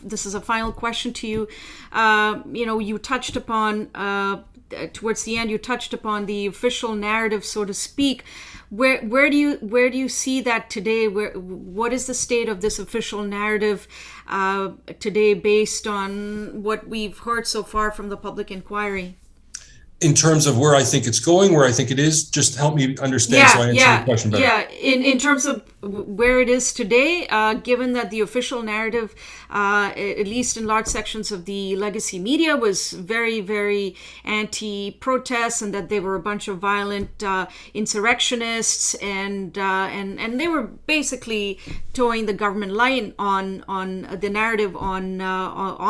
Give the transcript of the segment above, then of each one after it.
this is a final question to you. You touched upon towards the end. You touched upon the official narrative, so to speak. Where do you see that today? What is the state of this official narrative today, based on what we've heard so far from the public inquiry? In terms of where I think it's going, where I think it is, just help me understand so I answer your question better. Yeah, in terms of where it is today, given that the official narrative, at least in large sections of the legacy media, was very, very anti-protest, and that they were a bunch of violent insurrectionists, and they were basically towing the government line on the narrative on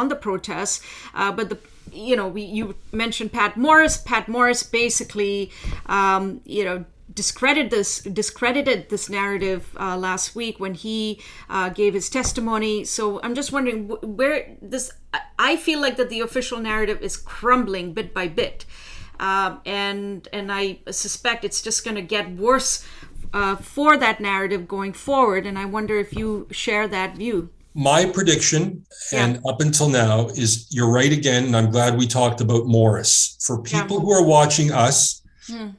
the protests, but you mentioned Pat Morris. Pat Morris basically, discredited this narrative last week when he gave his testimony. So I'm just wondering I feel like that the official narrative is crumbling bit by bit, and I suspect it's just going to get worse for that narrative going forward. And I wonder if you share that view. My prediction, and up until now, is you're right again, and I'm glad we talked about Morris. For people who are watching us, and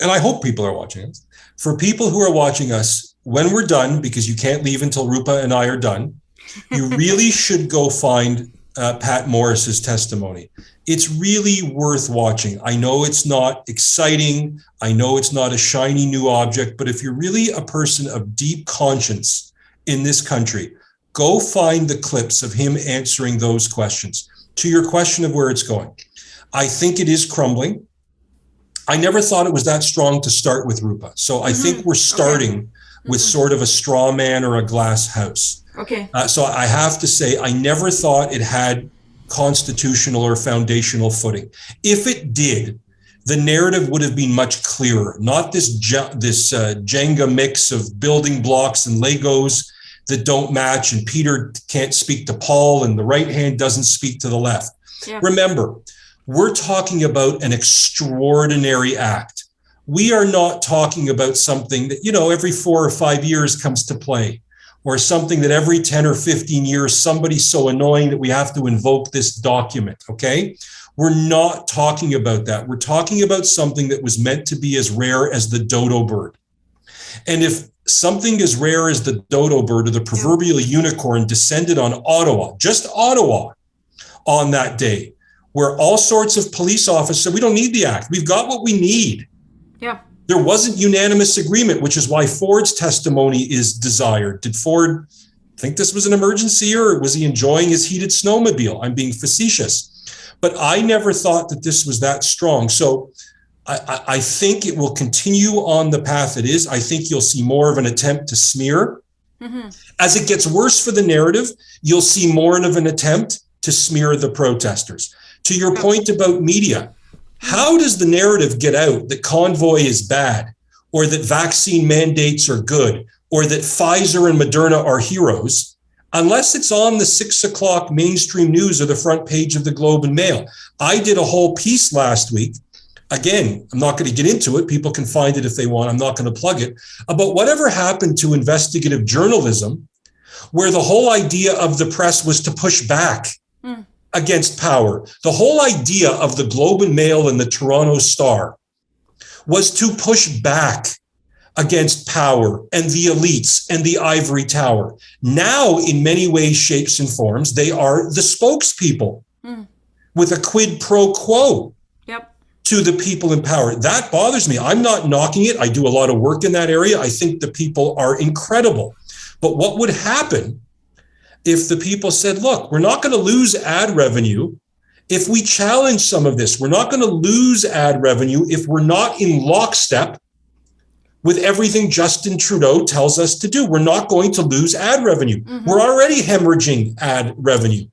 I hope people are watching us, for people who are watching us, when we're done, because you can't leave until Rupa and I are done, you really should go find Pat Morris's testimony. It's really worth watching. I know it's not exciting. I know it's not a shiny new object, but if you're really a person of deep conscience in this country, go find the clips of him answering those questions. To your question of where it's going, I think it is crumbling. I never thought it was that strong to start with, Rupa. So I think we're starting with sort of a straw man or a glass house. Okay. So I have to say, I never thought it had constitutional or foundational footing. If it did, the narrative would have been much clearer, not this Jenga mix of building blocks and Legos that don't match, and Peter can't speak to Paul and the right hand doesn't speak to the left. Yeah. Remember, we're talking about an extraordinary act. We are not talking about something that, every 4 or 5 years comes to play, or something that every 10 or 15 years, somebody's so annoying that we have to invoke this document, okay? We're not talking about that. We're talking about something that was meant to be as rare as the dodo bird. And if something as rare as the dodo bird or the proverbial unicorn descended on Ottawa, just Ottawa, on that day, where all sorts of police officers said, we don't need the act. We've got what we need. Yeah. There wasn't unanimous agreement, which is why Ford's testimony is desired. Did Ford think this was an emergency, or was he enjoying his heated snowmobile? I'm being facetious. But I never thought that this was that strong. So I think it will continue on the path it is. I think you'll see more of an attempt to smear. As it gets worse for the narrative, you'll see more of an attempt to smear the protesters. To your point about media, how does the narrative get out that convoy is bad, or that vaccine mandates are good, or that Pfizer and Moderna are heroes, unless it's on the 6 o'clock mainstream news or the front page of the Globe and Mail? I did a whole piece last week. Again, I'm not going to get into it. People can find it if they want. I'm not going to plug it. About whatever happened to investigative journalism, where the whole idea of the press was to push back against power. The whole idea of the Globe and Mail and the Toronto Star was to push back against power and the elites and the ivory tower. Now, in many ways, shapes, and forms, they are the spokespeople with a quid pro quo to the people in power. That bothers me. I'm not knocking it. I do a lot of work in that area. I think the people are incredible. But what would happen if the people said, look, we're not going to lose ad revenue if we challenge some of this? We're not going to lose ad revenue if we're not in lockstep with everything Justin Trudeau tells us to do. We're not going to lose ad revenue. We're already hemorrhaging ad revenue.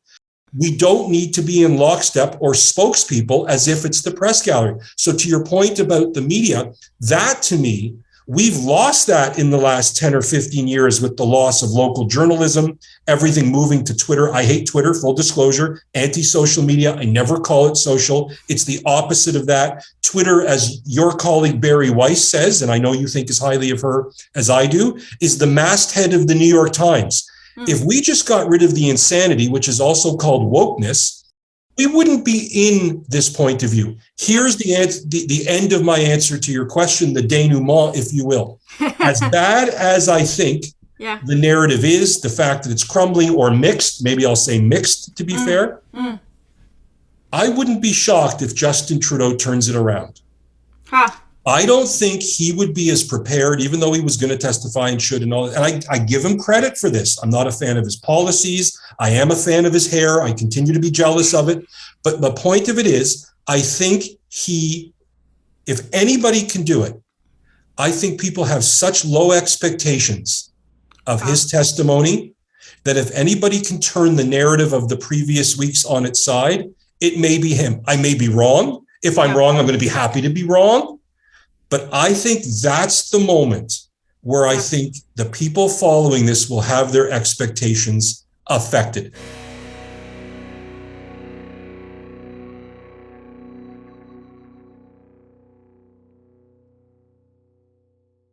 We don't need to be in lockstep or spokespeople as if it's the press gallery. So to your point about the media, that to me, we've lost that in the last 10 or 15 years with the loss of local journalism, everything moving to Twitter. I hate Twitter, full disclosure, anti-social media. I never call it social. It's the opposite of that. Twitter, as your colleague Barry Weiss says, and I know you think as highly of her as I do, is the masthead of the New York Times. If we just got rid of the insanity, which is also called wokeness, we wouldn't be in this point of view. Here's the end of my answer to your question, the denouement, if you will. As bad as I think the narrative is, the fact that it's crumbling or mixed, maybe I'll say mixed to be fair, I wouldn't be shocked if Justin Trudeau turns it around. I don't think he would be as prepared, even though he was going to testify and should and all. And I give him credit for this. I'm not a fan of his policies. I am a fan of his hair. I continue to be jealous of it. But the point of it is, I think if anybody can do it, I think people have such low expectations of his testimony that if anybody can turn the narrative of the previous weeks on its side, it may be him. I may be wrong. If I'm wrong, I'm going to be happy to be wrong. But I think that's the moment where I think the people following this will have their expectations affected.